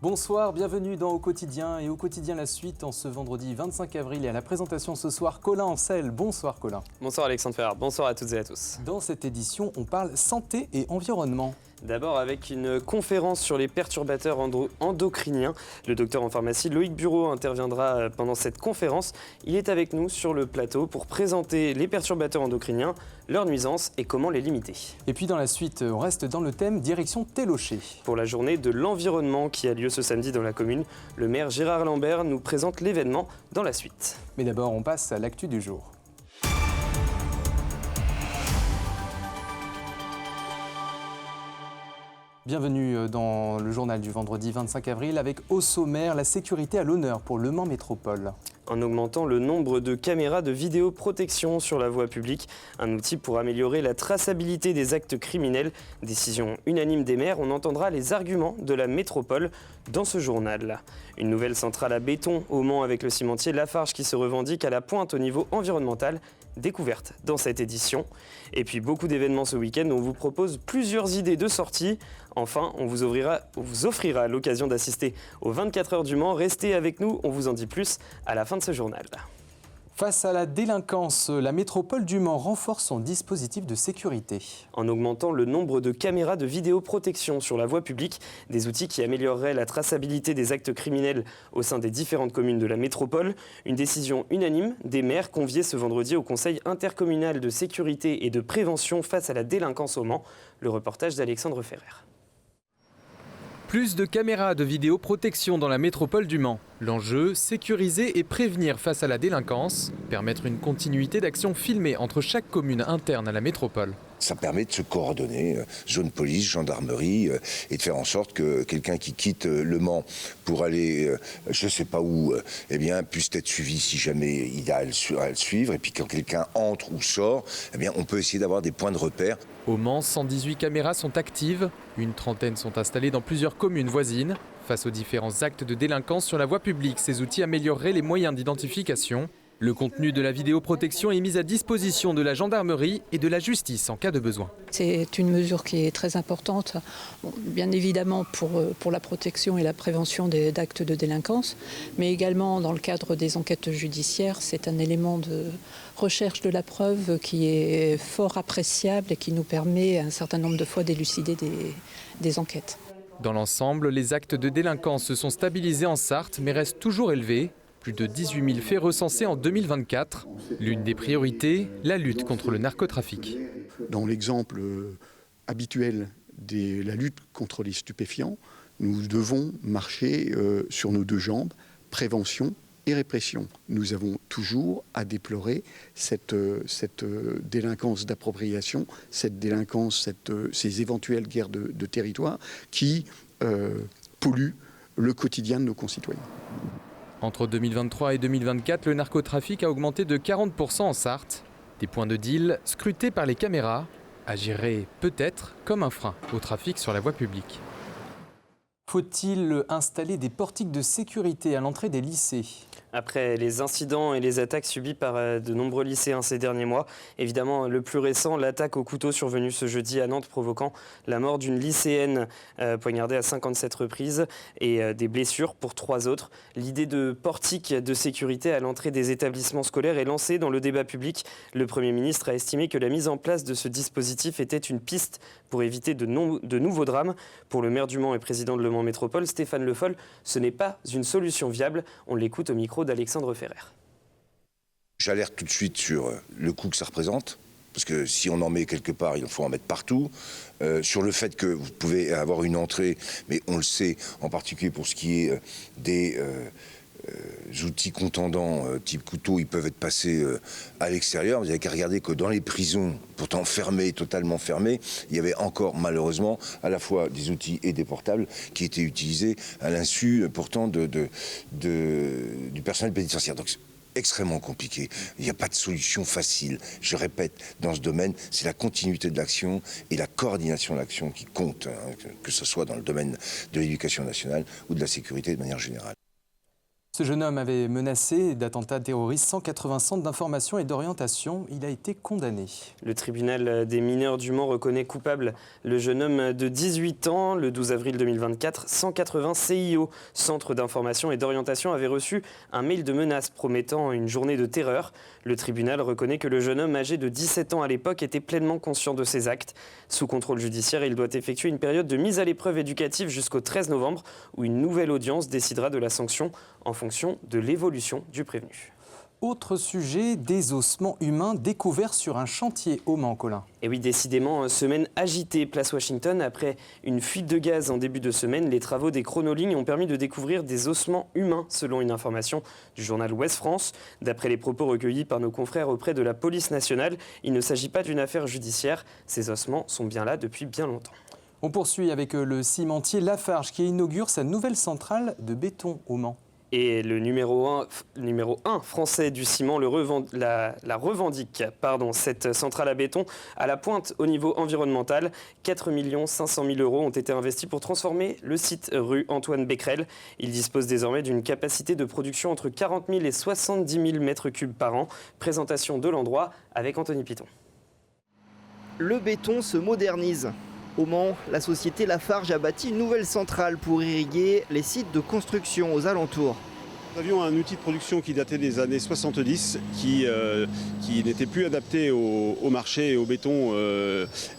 Bonsoir, bienvenue dans Au Quotidien et Au Quotidien la suite en ce vendredi 25 avril et à la présentation ce soir Colin Ancel. Bonsoir Colin. Bonsoir Alexandre Ferrard, bonsoir à toutes et à tous. Dans cette édition, on parle santé et environnement. D'abord avec une conférence sur les perturbateurs endocriniens. Le docteur en pharmacie Loïc Bureau interviendra pendant cette conférence. Il est avec nous sur le plateau pour présenter les perturbateurs endocriniens, leurs nuisances et comment les limiter. Et puis dans la suite, on reste dans le thème direction Télocher. Pour la journée de l'environnement qui a lieu ce samedi dans la commune, le maire Gérard Lambert nous présente l'événement dans la suite. Mais d'abord, on passe à l'actu du jour. Bienvenue dans le journal du vendredi 25 avril avec au sommaire la sécurité à l'honneur pour Le Mans Métropole. En augmentant le nombre de caméras de vidéoprotection sur la voie publique, un outil pour améliorer la traçabilité des actes criminels. Décision unanime des maires, on entendra les arguments de la métropole dans ce journal. Une nouvelle centrale à béton au Mans avec le cimentier Lafarge qui se revendique à la pointe au niveau environnemental. Découverte dans cette édition. Et puis beaucoup d'événements ce week-end, on vous propose plusieurs idées de sortie. Enfin, on vous offrira l'occasion d'assister aux 24 heures du Mans. Restez avec nous, on vous en dit plus à la fin de ce journal. Face à la délinquance, la métropole du Mans renforce son dispositif de sécurité. En augmentant le nombre de caméras de vidéoprotection sur la voie publique, des outils qui amélioreraient la traçabilité des actes criminels au sein des différentes communes de la métropole, une décision unanime des maires conviés ce vendredi au Conseil intercommunal de sécurité et de prévention face à la délinquance au Mans. Le reportage d'Alexandre Ferrard. Plus de caméras de vidéoprotection dans la métropole du Mans. L'enjeu, sécuriser et prévenir face à la délinquance, permettre une continuité d'action filmée entre chaque commune interne à la métropole. Ça permet de se coordonner, zone police, gendarmerie, et de faire en sorte que quelqu'un qui quitte Le Mans pour aller, je ne sais pas où, eh bien, puisse être suivi si jamais il a à le suivre. Et puis quand quelqu'un entre ou sort, eh bien, on peut essayer d'avoir des points de repère. Au Mans, 118 caméras sont actives. Une trentaine sont installées dans plusieurs communes voisines. Face aux différents actes de délinquance sur la voie publique, ces outils amélioreraient les moyens d'identification. Le contenu de la vidéoprotection est mis à disposition de la gendarmerie et de la justice en cas de besoin. C'est une mesure qui est très importante, bien évidemment pour la protection et la prévention d'actes de délinquance, mais également dans le cadre des enquêtes judiciaires. C'est un élément de recherche de la preuve qui est fort appréciable et qui nous permet un certain nombre de fois d'élucider des enquêtes. Dans l'ensemble, les actes de délinquance se sont stabilisés en Sarthe, mais restent toujours élevés. Plus de 18 000 faits recensés en 2024. L'une des priorités, la lutte contre le narcotrafic. Dans l'exemple habituel de la lutte contre les stupéfiants, nous devons marcher sur nos deux jambes, prévention et répression. Nous avons toujours à déplorer cette délinquance d'appropriation, cette délinquance, ces éventuelles guerres de territoire qui polluent le quotidien de nos concitoyens. Entre 2023 et 2024, le narcotrafic a augmenté de 40% en Sarthe. Des points de deal scrutés par les caméras agiraient peut-être comme un frein au trafic sur la voie publique. Faut-il installer des portiques de sécurité à l'entrée des lycées ? Après les incidents et les attaques subies par de nombreux lycéens ces derniers mois, évidemment le plus récent, l'attaque au couteau survenue ce jeudi à Nantes provoquant la mort d'une lycéenne poignardée à 57 reprises et des blessures pour 3 autres. L'idée de portique de sécurité à l'entrée des établissements scolaires est lancée dans le débat public. Le Premier ministre a estimé que la mise en place de ce dispositif était une piste pour éviter de nouveaux drames. Pour le maire du Mans et président de Le Mans Métropole, Stéphane Le Foll, ce n'est pas une solution viable. On l'écoute au micro d'Alexandre Ferrard. J'alerte tout de suite sur le coût que ça représente, parce que si on en met quelque part, il faut en mettre partout. Sur le fait que vous pouvez avoir une entrée, mais on le sait, en particulier pour ce qui est des outils contendants type couteau, ils peuvent être passés à l'extérieur. Vous n'avez qu'à regarder que dans les prisons, pourtant fermées, totalement fermées, il y avait encore malheureusement à la fois des outils et des portables qui étaient utilisés à l'insu pourtant du personnel pénitentiaire. Donc, extrêmement compliqué. Il n'y a pas de solution facile. Je répète, dans ce domaine, c'est la continuité de l'action et la coordination de l'action qui compte, que ce soit dans le domaine de l'éducation nationale ou de la sécurité de manière générale. Ce jeune homme avait menacé d'attentats terroristes 180 centres d'information et d'orientation. Il a été condamné. Le tribunal des mineurs du Mans reconnaît coupable le jeune homme de 18 ans. Le 12 avril 2024, 180 CIO, centres d'information et d'orientation, avaient reçu un mail de menace promettant une journée de terreur. Le tribunal reconnaît que le jeune homme âgé de 17 ans à l'époque était pleinement conscient de ses actes. Sous contrôle judiciaire, il doit effectuer une période de mise à l'épreuve éducative jusqu'au 13 novembre où une nouvelle audience décidera de la sanction en fonction de l'évolution du prévenu. Autre sujet, des ossements humains découverts sur un chantier au Mans, Colin. Et oui, décidément, semaine agitée, place Washington. Après une fuite de gaz en début de semaine, les travaux des chronolignes ont permis de découvrir des ossements humains, selon une information du journal Ouest France. D'après les propos recueillis par nos confrères auprès de la police nationale, il ne s'agit pas d'une affaire judiciaire. Ces ossements sont bien là depuis bien longtemps. On poursuit avec le cimentier Lafarge qui inaugure sa nouvelle centrale de béton au Mans. Et le numéro 1 français du ciment la revendique. Cette centrale à béton à la pointe au niveau environnemental. 4 500 000 € ont été investis pour transformer le site rue Antoine Becquerel. Il dispose désormais d'une capacité de production entre 40 000 et 70 000 m3 par an. Présentation de l'endroit avec Anthony Piton. Le béton se modernise. Au Mans, la société Lafarge a bâti une nouvelle centrale pour irriguer les sites de construction aux alentours. Nous avions un outil de production qui datait des années 70, qui n'était plus adapté au marché et au béton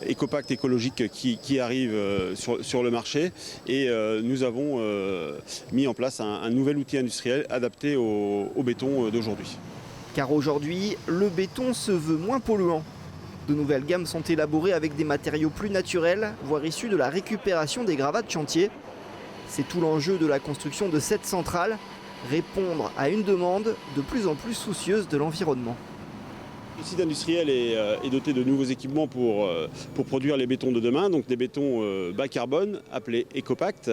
écopact écologique qui arrive sur le marché. Et nous avons mis en place un nouvel outil industriel adapté au béton d'aujourd'hui. Car aujourd'hui, le béton se veut moins polluant. De nouvelles gammes sont élaborées avec des matériaux plus naturels, voire issus de la récupération des gravats de chantier. C'est tout l'enjeu de la construction de cette centrale, répondre à une demande de plus en plus soucieuse de l'environnement. Le site industriel est doté de nouveaux équipements pour produire les bétons de demain, donc des bétons bas carbone appelés écopact.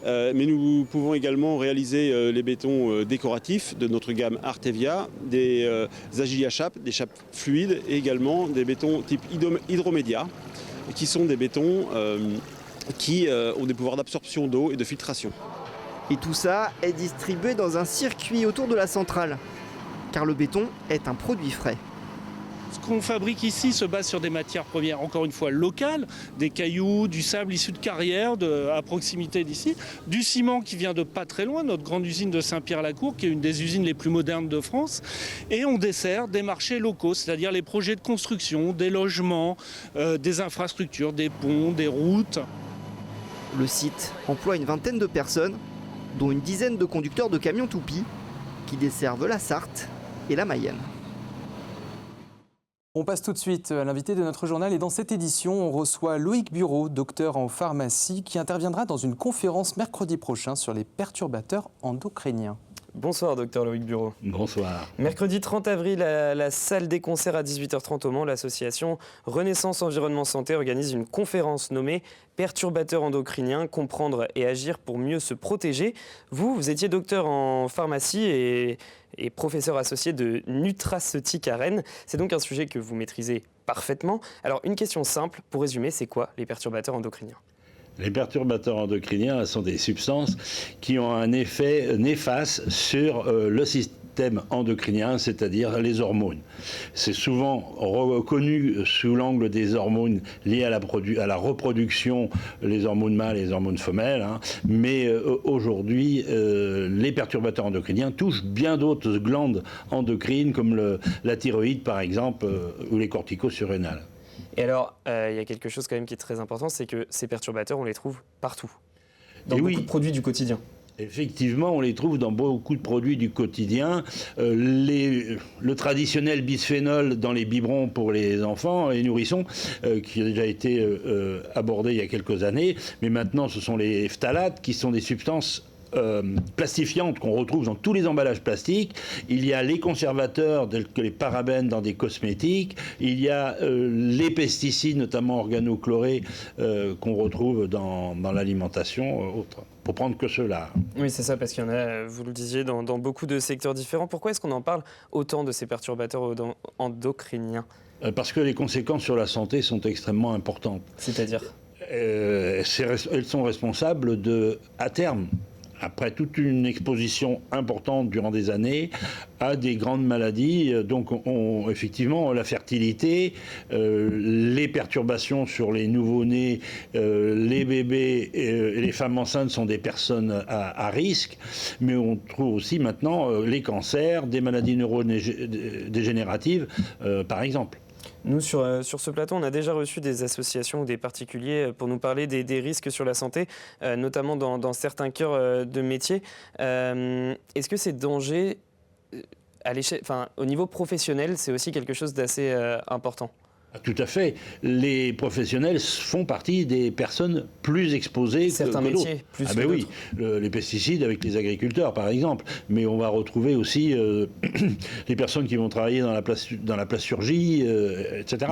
Mais nous pouvons également réaliser les bétons décoratifs de notre gamme Artevia, des Agilia Chap, des chapes fluides et également des bétons type Hydromédia, qui sont des bétons qui ont des pouvoirs d'absorption d'eau et de filtration. Et tout ça est distribué dans un circuit autour de la centrale, car le béton est un produit frais. Ce qu'on fabrique ici se base sur des matières premières, encore une fois, locales, des cailloux, du sable issu de carrières à proximité d'ici, du ciment qui vient de pas très loin, notre grande usine de Saint-Pierre-la-Cour, qui est une des usines les plus modernes de France, et on dessert des marchés locaux, c'est-à-dire les projets de construction, des logements, des infrastructures, des ponts, des routes. Le site emploie une vingtaine de personnes, dont une dizaine de conducteurs de camions toupies, qui desservent la Sarthe et la Mayenne. On passe tout de suite à l'invité de notre journal et dans cette édition, on reçoit Loïc Bureau, docteur en pharmacie, qui interviendra dans une conférence mercredi prochain sur les perturbateurs endocriniens. Bonsoir, docteur Loïc Bureau. Bonsoir. Mercredi 30 avril, à la salle des concerts à 18h30 au Mans, l'association Renaissance Environnement Santé organise une conférence nommée Perturbateurs endocriniens, comprendre et agir pour mieux se protéger. Vous étiez docteur en pharmacie et professeur associé de Nutraceutique à Rennes. C'est donc un sujet que vous maîtrisez parfaitement. Alors, une question simple, pour résumer, c'est quoi les perturbateurs endocriniens ? Les perturbateurs endocriniens sont des substances qui ont un effet néfaste sur le système endocrinien, c'est-à-dire les hormones. C'est souvent reconnu sous l'angle des hormones liées à la reproduction, les hormones mâles et les hormones femelles, mais aujourd'hui, les perturbateurs endocriniens touchent bien d'autres glandes endocrines, comme la thyroïde par exemple, ou les corticosurrénales. Et alors, il y a quelque chose quand même qui est très important, c'est que ces perturbateurs, on les trouve partout, dans beaucoup de produits du quotidien. Effectivement, on les trouve dans beaucoup de produits du quotidien. Le traditionnel bisphénol dans les biberons pour les enfants, les nourrissons, qui a déjà été abordé il y a quelques années. Mais maintenant, ce sont les phtalates qui sont des substances plastifiantes qu'on retrouve dans tous les emballages plastiques. Il y a les conservateurs tels que les parabènes dans des cosmétiques. Il y a les pesticides, notamment organochlorés, qu'on retrouve dans l'alimentation autre. Pour prendre que ceux-là. Oui, c'est ça, parce qu'il y en a, vous le disiez, dans beaucoup de secteurs différents. Pourquoi est-ce qu'on en parle autant de ces perturbateurs endocriniens ? Parce que les conséquences sur la santé sont extrêmement importantes. C'est-à-dire ? Elles sont responsables à terme, après toute une exposition importante durant des années à des grandes maladies. Donc effectivement, la fertilité, les perturbations sur les nouveau-nés, les bébés et les femmes enceintes sont des personnes à risque, mais on trouve aussi maintenant les cancers, des maladies neurodégénératives, par exemple. Nous, sur ce plateau, on a déjà reçu des associations ou des particuliers pour nous parler des risques sur la santé, notamment dans certains cœurs de métier. Est-ce que ces dangers, au niveau professionnel, c'est aussi quelque chose d'assez important ? Tout à fait. Les professionnels font partie des personnes plus exposées que d'autres. Certains métiers, plus que d'autres. Oui, les pesticides avec les agriculteurs, par exemple. Mais on va retrouver aussi les personnes qui vont travailler dans la plasturgie, etc.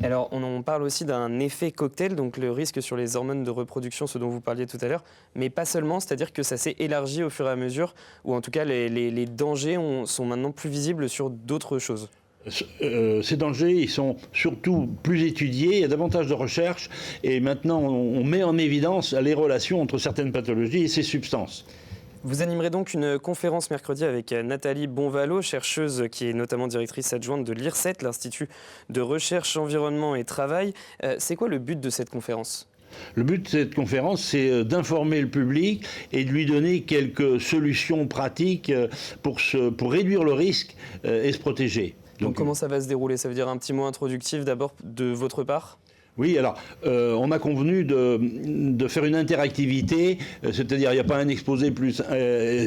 Alors, on parle aussi d'un effet cocktail, donc le risque sur les hormones de reproduction, ce dont vous parliez tout à l'heure, mais pas seulement, c'est-à-dire que ça s'est élargi au fur et à mesure, ou en tout cas les dangers sont maintenant plus visibles sur d'autres choses. Ces dangers, ils sont surtout plus étudiés, il y a davantage de recherches, et maintenant on met en évidence les relations entre certaines pathologies et ces substances. Vous animerez donc une conférence mercredi avec Nathalie Bonvalot, chercheuse qui est notamment directrice adjointe de l'IRCET, l'Institut de recherche environnement et travail. C'est quoi le but de cette conférence ? Le but de cette conférence, c'est d'informer le public et de lui donner quelques solutions pratiques pour réduire le risque et se protéger. Donc comment ça va se dérouler ? Ça veut dire un petit mot introductif d'abord de votre part ? Oui, alors on a convenu de faire une interactivité, c'est-à-dire il n'y a pas un exposé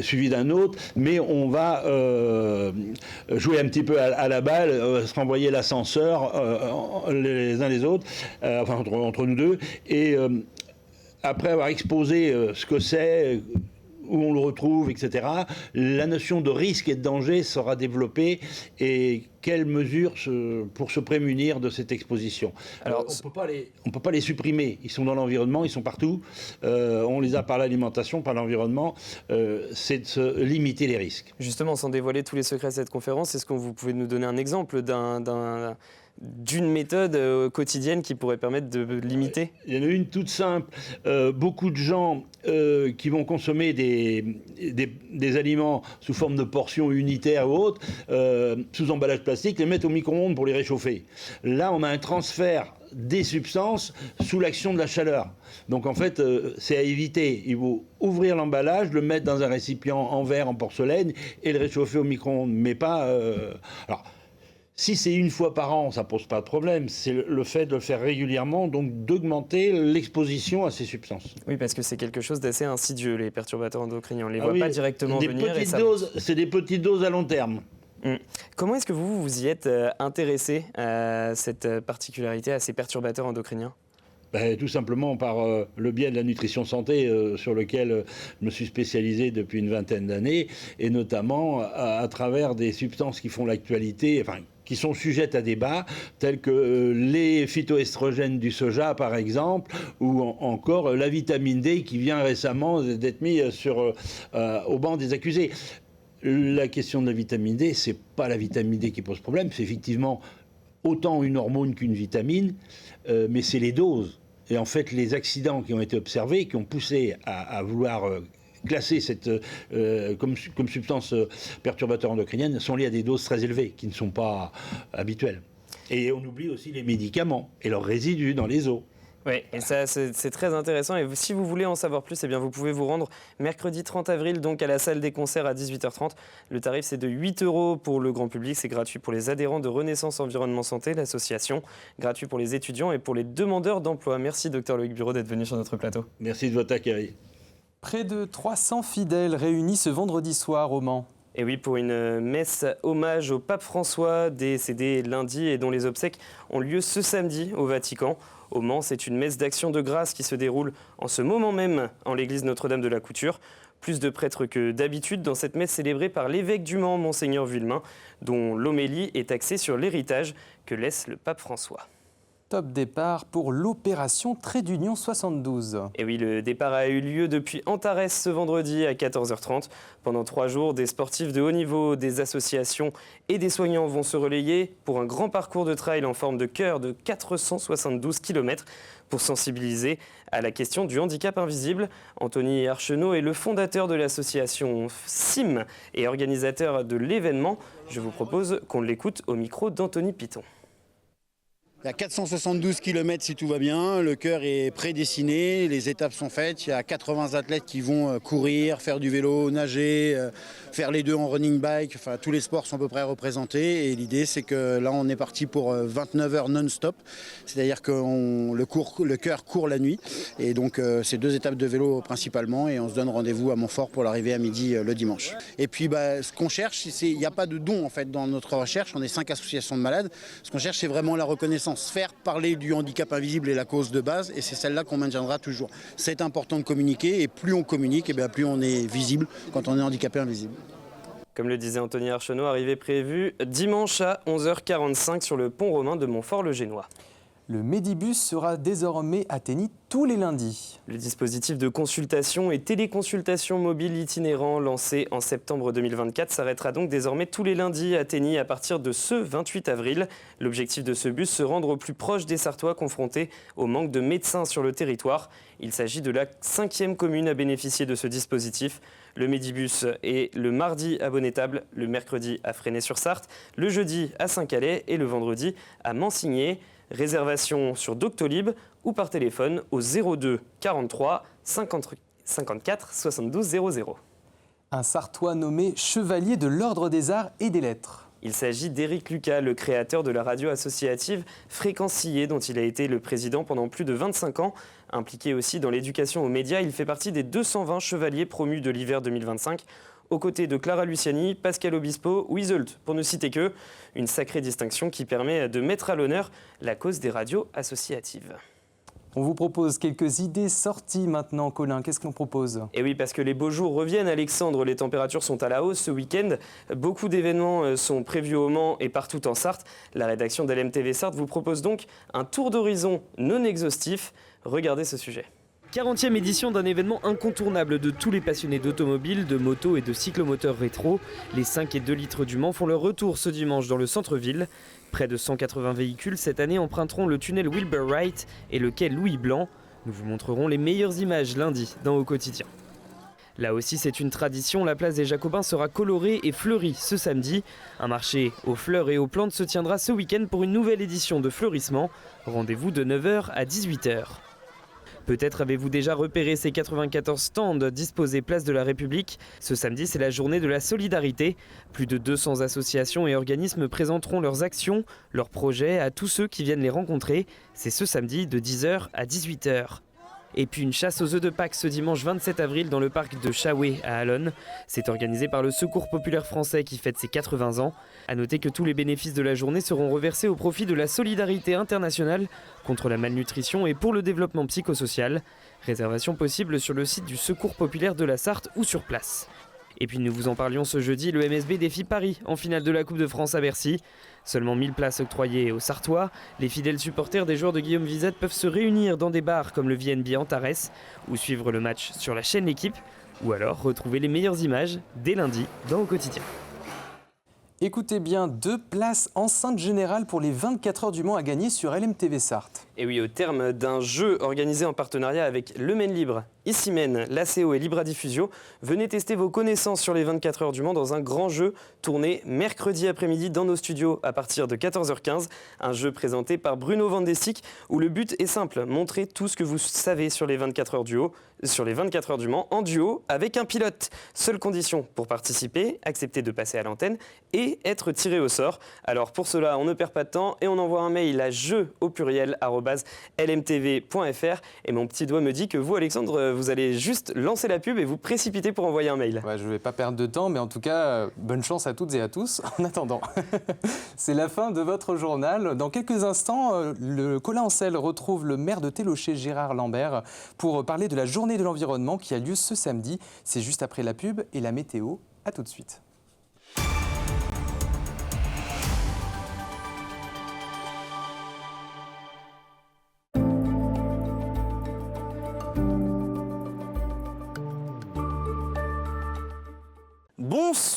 suivi d'un autre, mais on va jouer un petit peu à la balle, se renvoyer l'ascenseur les uns les autres, entre nous deux, et après avoir exposé ce que c'est, où on le retrouve, etc., la notion de risque et de danger sera développée et quelles mesures pour se prémunir de cette exposition. Alors, on peut pas les supprimer, ils sont dans l'environnement, ils sont partout, on les a par l'alimentation, par l'environnement, c'est de se limiter les risques. Justement, sans dévoiler tous les secrets de cette conférence, est-ce que vous pouvez nous donner un exemple d'une méthode quotidienne qui pourrait permettre de limiter ? Il y en a une toute simple. Beaucoup de gens qui vont consommer des aliments sous forme de portions unitaires ou autres, sous emballage plastique, les mettent au micro-ondes pour les réchauffer. Là, on a un transfert des substances sous l'action de la chaleur. Donc en fait, c'est à éviter. Il faut ouvrir l'emballage, le mettre dans un récipient en verre, en porcelaine et le réchauffer au micro-ondes. Mais pas... Alors, si c'est une fois par an, ça ne pose pas de problème. C'est le fait de le faire régulièrement, donc d'augmenter l'exposition à ces substances. Oui, parce que c'est quelque chose d'assez insidieux, les perturbateurs endocriniens. On ne les voit pas directement venir. C'est des petites doses à long terme. Comment est-ce que vous y êtes intéressé à cette particularité, à ces perturbateurs endocriniens ? Tout simplement par le biais de la nutrition santé sur lequel je me suis spécialisé depuis une vingtaine d'années, et notamment à travers des substances qui font l'actualité, qui sont sujettes à débat, telles que les phytoestrogènes du soja, par exemple, ou encore la vitamine D qui vient récemment d'être mise au banc des accusés. La question de la vitamine D, c'est pas la vitamine D qui pose problème, c'est effectivement autant une hormone qu'une vitamine, mais c'est les doses. Et en fait, les accidents qui ont été observés, qui ont poussé à vouloir classer cette comme substance perturbateur endocrinienne, sont liés à des doses très élevées, qui ne sont pas habituelles. Et on oublie aussi les médicaments et leurs résidus dans les eaux. Oui, et ça, c'est très intéressant. Et si vous voulez en savoir plus, eh bien, vous pouvez vous rendre mercredi 30 avril donc à la salle des concerts à 18h30. Le tarif, c'est de 8 € pour le grand public. C'est gratuit pour les adhérents de Renaissance Environnement Santé, l'association. Gratuit pour les étudiants et pour les demandeurs d'emploi. Merci, Dr Loïc Bureau, d'être venu sur notre plateau. Merci de votre accueil. Près de 300 fidèles réunis ce vendredi soir au Mans. Et oui, pour une messe hommage au pape François, décédé lundi et dont les obsèques ont lieu ce samedi au Vatican. Au Mans, c'est une messe d'action de grâce qui se déroule en ce moment même en l'église Notre-Dame de la Couture. Plus de prêtres que d'habitude dans cette messe célébrée par l'évêque du Mans, Monseigneur Vuillemin, dont l'homélie est axée sur l'héritage que laisse le pape François. Top départ pour l'opération Trait d'Union 72. Et oui, le départ a eu lieu depuis Antares ce vendredi à 14h30. Pendant 3 jours, des sportifs de haut niveau, des associations et des soignants vont se relayer pour un grand parcours de trail en forme de cœur de 472 km pour sensibiliser à la question du handicap invisible. Anthony Archenot est le fondateur de l'association SIM et organisateur de l'événement. Je vous propose qu'on l'écoute au micro d'Anthony Piton. Il y a 472 km si tout va bien, le cœur est prédessiné, les étapes sont faites, il y a 80 athlètes qui vont courir, faire du vélo, nager, faire les deux en running bike, enfin tous les sports sont à peu près représentés et l'idée c'est que là on est parti pour 29 heures non-stop, c'est-à-dire que le cœur court la nuit et donc c'est 2 étapes de vélo principalement et on se donne rendez-vous à Montfort pour l'arrivée à midi le dimanche. Et puis ce qu'on cherche, il n'y a pas de don en fait dans notre recherche, on est 5 associations de malades, ce qu'on cherche c'est vraiment la reconnaissance. Faire parler du handicap invisible est la cause de base et c'est celle-là qu'on maintiendra toujours. C'est important de communiquer et plus on communique, plus on est visible quand on est handicapé invisible. Comme le disait Anthony Archenot, arrivée prévue dimanche à 11h45 sur le pont romain de Montfort-le-Génois. Le Medibus sera désormais à Tenny tous les lundis. Le dispositif de consultation et téléconsultation mobile itinérant lancé en septembre 2024 s'arrêtera donc désormais tous les lundis à Tenny à partir de ce 28 avril. L'objectif de ce bus, se rendre au plus proche des Sarthois confrontés au manque de médecins sur le territoire. Il s'agit de la 5e commune à bénéficier de ce dispositif. Le Medibus est le mardi à Bonnétable, le mercredi à Fresnay-sur-Sarthe, le jeudi à Saint-Calais et le vendredi à Mansigné. Réservation sur Doctolib ou par téléphone au 02 43 54 72 00. Un Sarthois nommé chevalier de l'Ordre des Arts et des Lettres. Il s'agit d'Éric Lucas, le créateur de la radio associative Fréquencier, dont il a été le président pendant plus de 25 ans. Impliqué aussi dans l'éducation aux médias, il fait partie des 220 chevaliers promus de l'hiver 2025. Aux côtés de Clara Luciani, Pascal Obispo ou Iseult, pour ne citer qu'eux. Une sacrée distinction qui permet de mettre à l'honneur la cause des radios associatives. On vous propose quelques idées sorties maintenant, Colin. Qu'est-ce qu'on propose ? Et oui, parce que les beaux jours reviennent, Alexandre. Les températures sont à la hausse ce week-end. Beaucoup d'événements sont prévus au Mans et partout en Sarthe. La rédaction d'LMTV Sarthe vous propose donc un tour d'horizon non exhaustif. Regardez ce sujet. 40e édition d'un événement incontournable de tous les passionnés d'automobile, de moto et de cyclomoteurs rétro. Les 5 et 2 litres du Mans font leur retour ce dimanche dans le centre-ville. Près de 180 véhicules cette année emprunteront le tunnel Wilbur Wright et le quai Louis Blanc. Nous vous montrerons les meilleures images lundi dans Au Quotidien. Là aussi, c'est une tradition, la place des Jacobins sera colorée et fleurie ce samedi. Un marché aux fleurs et aux plantes se tiendra ce week-end pour une nouvelle édition de fleurissement. Rendez-vous de 9h à 18h. Peut-être avez-vous déjà repéré ces 94 stands disposés place de la République. Ce samedi, c'est la journée de la solidarité. Plus de 200 associations et organismes présenteront leurs actions, leurs projets à tous ceux qui viennent les rencontrer. C'est ce samedi de 10h à 18h. Et puis une chasse aux œufs de Pâques ce dimanche 27 avril dans le parc de Chaoué à Allonne. C'est organisé par le Secours populaire français qui fête ses 80 ans. A noter que tous les bénéfices de la journée seront reversés au profit de la solidarité internationale contre la malnutrition et pour le développement psychosocial. Réservation possible sur le site du Secours populaire de la Sarthe ou sur place. Et puis nous vous en parlions ce jeudi, le MSB défie Paris en finale de la Coupe de France à Bercy. Seulement 1000 places octroyées aux Sartois. Les fidèles supporters des joueurs de Guillaume Vizette peuvent se réunir dans des bars comme le VNB Antares ou suivre le match sur la chaîne L'équipe ou alors retrouver les meilleures images dès lundi dans Au Quotidien. Écoutez bien, 2 places enceintes générales pour les 24 heures du Mans à gagner sur LMTV Sarthe. Et oui, au terme d'un jeu organisé en partenariat avec Le Maine Libre, Ici Maine, l'ACO et Libra Diffusio, venez tester vos connaissances sur les 24 heures du Mans dans un grand jeu tourné mercredi après-midi dans nos studios à partir de 14h15. Un jeu présenté par Bruno Van de Stick où le but est simple, montrer tout ce que vous savez sur les 24 heures du Mans en duo avec un pilote. Seule condition pour participer, accepter de passer à l'antenne et être tiré au sort. Alors pour cela, on ne perd pas de temps et on envoie un mail à jeu@lmtv.fr. Et mon petit doigt me dit que vous, Alexandre, vous allez juste lancer la pub et vous précipiter pour envoyer un mail. Ouais, je ne vais pas perdre de temps, mais en tout cas, bonne chance à toutes et à tous en attendant. C'est la fin de votre journal. Dans quelques instants, le Colin Ancel retrouve le maire de Télocher, Gérard Lambert, pour parler de la journée de l'environnement qui a lieu ce samedi. C'est juste après la pub et la météo. À tout de suite.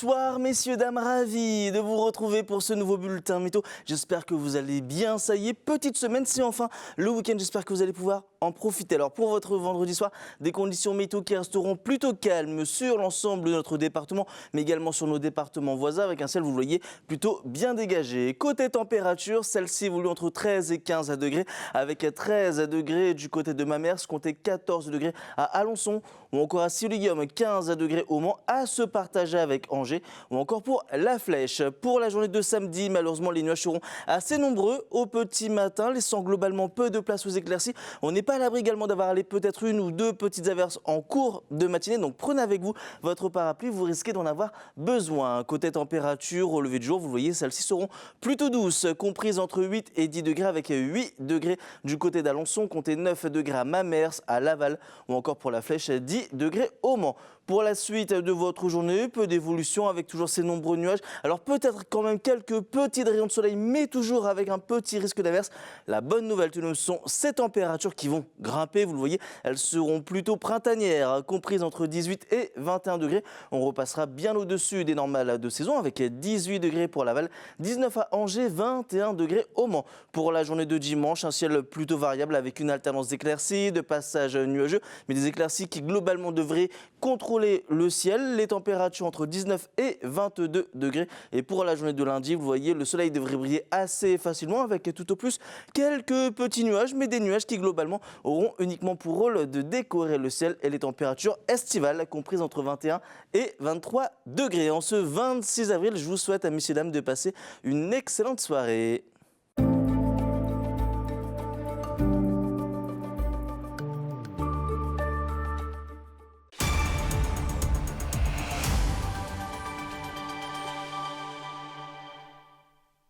Bonsoir messieurs, dames, ravi de vous retrouver pour ce nouveau bulletin météo. J'espère que vous allez bien, ça y est, petite semaine, c'est enfin le week-end, j'espère que vous allez pouvoir en profiter. Alors pour votre vendredi soir, des conditions météo qui resteront plutôt calmes sur l'ensemble de notre département, mais également sur nos départements voisins, avec un ciel, vous le voyez, plutôt bien dégagé. Côté température, celle-ci évolue entre 13 et 15 degrés, avec 13 degrés du côté de Mamers, comptez 14 degrés à Alençon, ou encore à Siliguium, 15 degrés au Mans, à se partager avec Angers, ou encore pour La Flèche. Pour la journée de samedi, malheureusement, les nuages seront assez nombreux au petit matin, laissant globalement peu de place aux éclaircies. On n'est pas à l'abri également d'avoir peut-être une ou deux petites averses en cours de matinée, donc prenez avec vous votre parapluie, vous risquez d'en avoir besoin. Côté température, au lever du jour, vous voyez, celles-ci seront plutôt douces, comprises entre 8 et 10 degrés, avec 8 degrés du côté d'Alençon, comptez 9 degrés à Mamers, à Laval, ou encore pour La Flèche, 10 degrés au Mans. Pour la suite de votre journée, peu d'évolution avec toujours ces nombreux nuages. Alors peut-être quand même quelques petits rayons de soleil, mais toujours avec un petit risque d'averse. La bonne nouvelle, tout de même, sont ces températures qui vont grimper. Vous le voyez, elles seront plutôt printanières, comprises entre 18 et 21 degrés. On repassera bien au-dessus des normales de saison avec 18 degrés pour Laval, 19 à Angers, 21 degrés au Mans. Pour la journée de dimanche, un ciel plutôt variable avec une alternance d'éclaircies, de passages nuageux, mais des éclaircies qui globalement devraient contrôler le ciel, les températures entre 19 et 22 degrés. Et pour la journée de lundi, vous voyez, le soleil devrait briller assez facilement avec tout au plus quelques petits nuages, mais des nuages qui globalement auront uniquement pour rôle de décorer le ciel et les températures estivales comprises entre 21 et 23 degrés. En ce 26 avril, je vous souhaite, messieurs, dames, de passer une excellente soirée.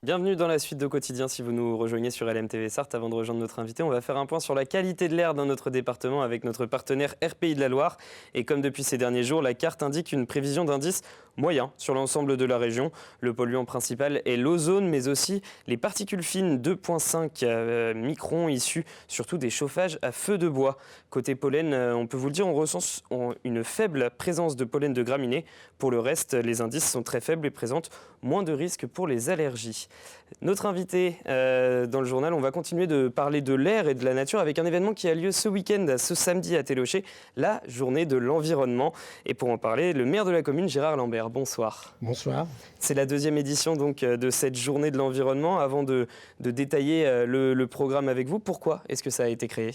Bienvenue dans la suite de Quotidien. Si vous nous rejoignez sur LMTV Sarthe, avant de rejoindre notre invité, on va faire un point sur la qualité de l'air dans notre département avec notre partenaire RPI de la Loire. Et comme depuis ces derniers jours, la carte indique une prévision d'indice moyen sur l'ensemble de la région. Le polluant principal est l'ozone, mais aussi les particules fines 2,5 microns issus surtout des chauffages à feu de bois. Côté pollen, on peut vous le dire, on recense une faible présence de pollen de graminées. Pour le reste, les indices sont très faibles et présentent moins de risques pour les allergies. Notre invité dans le journal, on va continuer de parler de l'air et de la nature avec un événement qui a lieu ce week-end, ce samedi à Télocher, la journée de l'environnement. Et pour en parler, le maire de la commune, Gérard Lambert. Bonsoir. Bonsoir. C'est la deuxième édition donc, de cette journée de l'environnement. Avant de détailler le programme avec vous, pourquoi est-ce que ça a été créé ?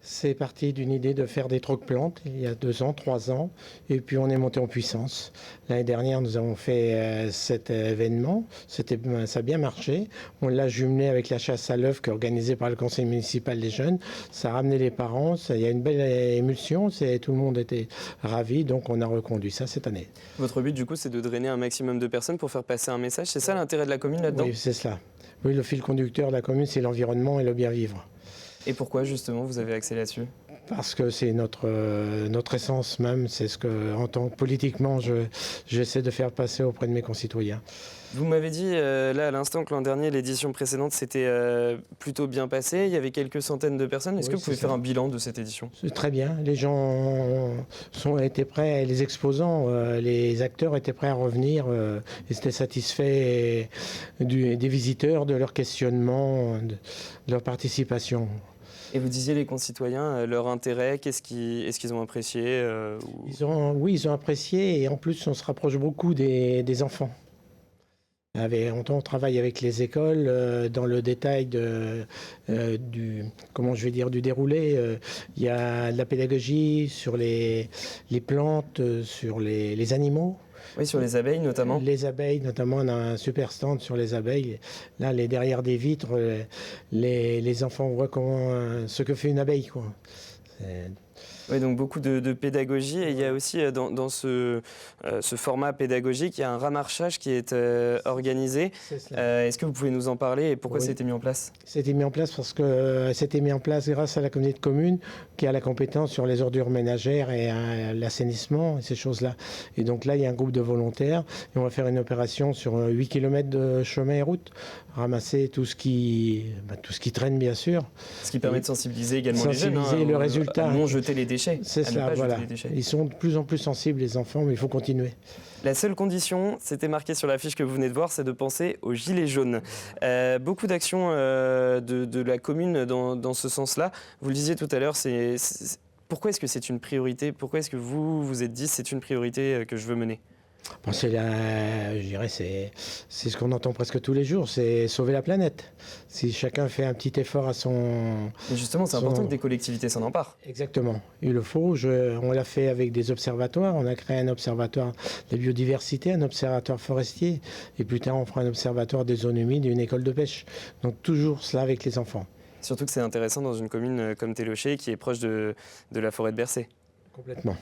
C'est parti d'une idée de faire des trocs-plantes il y a 2 ans, 3 ans, et puis on est monté en puissance. L'année dernière, nous avons fait cet événement, ça a bien marché. On l'a jumelé avec la chasse à l'œuf organisée par le conseil municipal des jeunes. Ça a ramené les parents, il y a une belle émulsion, tout le monde était ravi, donc on a reconduit ça cette année. Votre but, du coup, c'est de drainer un maximum de personnes pour faire passer un message. C'est ça l'intérêt de la commune là-dedans ? Oui, c'est cela. Oui, le fil conducteur de la commune, c'est l'environnement et le bien vivre. Et pourquoi justement vous avez axé là-dessus ? Parce que c'est notre essence même, c'est ce que, en tant que politiquement, j'essaie de faire passer auprès de mes concitoyens. Vous m'avez dit là à l'instant que l'an dernier, l'édition précédente s'était plutôt bien passée. Il y avait quelques centaines de personnes. Est-ce que vous pouvez faire un bilan de cette édition ? C'est très bien. Les gens étaient prêts, les exposants, les acteurs étaient prêts à revenir. Ils étaient satisfaits des visiteurs, de leur questionnement, de leur participation. Et vous disiez les concitoyens, leur intérêt, est-ce qu'ils ont apprécié Oui, ils ont apprécié et en plus on se rapproche beaucoup des enfants. On travaille avec les écoles dans le détail du déroulé. Il y a de la pédagogie sur les plantes, sur les animaux. Oui, sur les abeilles notamment. Les abeilles, notamment, on a un super stand sur les abeilles. Là, derrière des vitres, les enfants voient ce que fait une abeille, quoi. Oui, donc beaucoup de pédagogie. Et il y a aussi dans ce format pédagogique, il y a un ramarchage qui est organisé. Est-ce que vous pouvez nous en parler et pourquoi ça a été mis en place ? C'était mis en place parce que c'était mis en place grâce à la communauté de communes qui a la compétence sur les ordures ménagères et l'assainissement et ces choses-là. Et donc là, il y a un groupe de volontaires et on va faire une opération sur 8 km de chemin et route, ramasser tout ce qui traîne, bien sûr. Ce qui permet de sensibiliser également les jeunes. Le résultat. Non jeter jeter les déchets. C'est ça, voilà. Ils sont de plus en plus sensibles, les enfants, mais il faut continuer. La seule condition, c'était marqué sur l'affiche que vous venez de voir, c'est de penser aux gilets jaunes. Beaucoup d'actions de la commune dans ce sens-là. Vous le disiez tout à l'heure, pourquoi est-ce que c'est une priorité? Pourquoi est-ce que vous vous êtes dit c'est une priorité que je veux mener? Bon, je dirais, c'est ce qu'on entend presque tous les jours, c'est sauver la planète. Si chacun fait un petit effort à son... Mais justement, c'est important que des collectivités s'en emparent. Exactement, il le faut. On l'a fait avec des observatoires. On a créé un observatoire de la biodiversité, un observatoire forestier. Et plus tard, on fera un observatoire des zones humides et une école de pêche. Donc toujours cela avec les enfants. Surtout que c'est intéressant dans une commune comme Télocher, qui est proche de la forêt de Bercé. Complètement.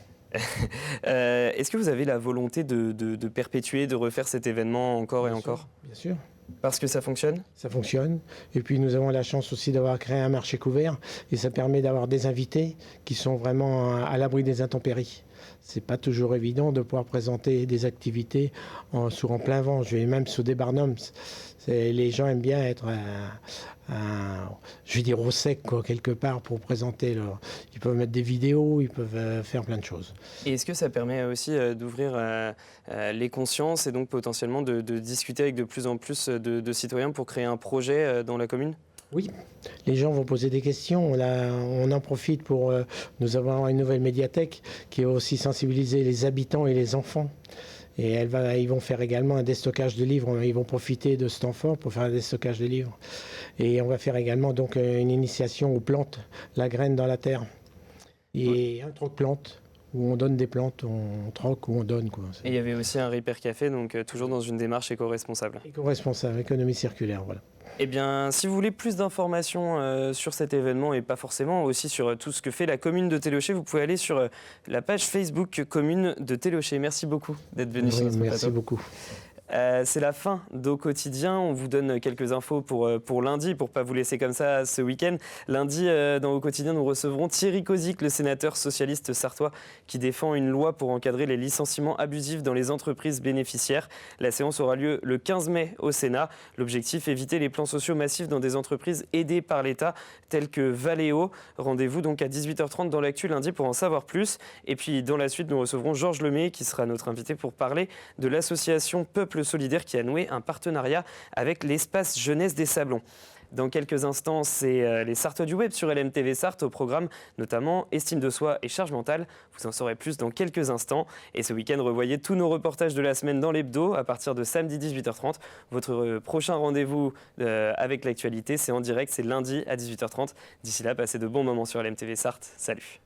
Est-ce que vous avez la volonté de perpétuer, de refaire cet événement encore et encore? Bien sûr. Parce que ça fonctionne? Ça fonctionne. Et puis nous avons la chance aussi d'avoir créé un marché couvert. Et ça permet d'avoir des invités qui sont vraiment à l'abri des intempéries. C'est pas toujours évident de pouvoir présenter des activités en plein vent. Je vais même sous des barnums. Les gens aiment bien être, je vais dire au sec, quoi, quelque part, pour présenter Ils peuvent mettre des vidéos, ils peuvent faire plein de choses. Et est-ce que ça permet aussi d'ouvrir les consciences et donc potentiellement de discuter avec de plus en plus de citoyens pour créer un projet dans la commune? Oui, les gens vont poser des questions. On en profite pour... nous avons une nouvelle médiathèque qui va aussi sensibiliser les habitants et les enfants. Et ils vont faire également un déstockage de livres. Ils vont profiter de ce temps fort pour faire un déstockage de livres. Et on va faire également donc une initiation aux plantes, la graine dans la terre. Et un troc-plante, où on donne des plantes, on troque ou on donne, quoi. Et il y avait aussi un Repair Café, donc toujours dans une démarche éco-responsable. Éco-responsable, économie circulaire, voilà. Eh bien, si vous voulez plus d'informations sur cet événement et pas forcément aussi sur tout ce que fait la commune de Télocher, vous pouvez aller sur la page Facebook commune de Télocher. Merci beaucoup d'être venu sur notre plateau. Merci beaucoup. C'est la fin d'Au Quotidien. On vous donne quelques infos pour lundi, pour ne pas vous laisser comme ça ce week-end. Lundi, dans Au Quotidien, nous recevrons Thierry Kozik, le sénateur socialiste sartois, qui défend une loi pour encadrer les licenciements abusifs dans les entreprises bénéficiaires. La séance aura lieu le 15 mai au Sénat. L'objectif, éviter les plans sociaux massifs dans des entreprises aidées par l'État, telles que Valeo. Rendez-vous donc à 18h30 dans l'actu lundi pour en savoir plus. Et puis, dans la suite, nous recevrons Georges Lemay, qui sera notre invité pour parler de l'association Peuple Solidaire qui a noué un partenariat avec l'espace jeunesse des Sablons. Dans quelques instants, c'est les Sartois du Web sur LMTV Sarthe au programme, notamment Estime de soi et charge mentale. Vous en saurez plus dans quelques instants. Et ce week-end, revoyez tous nos reportages de la semaine dans l'hebdo à partir de samedi 18h30. Votre prochain rendez-vous avec l'actualité, c'est en direct, c'est lundi à 18h30. D'ici là, passez de bons moments sur LMTV Sarthe. Salut.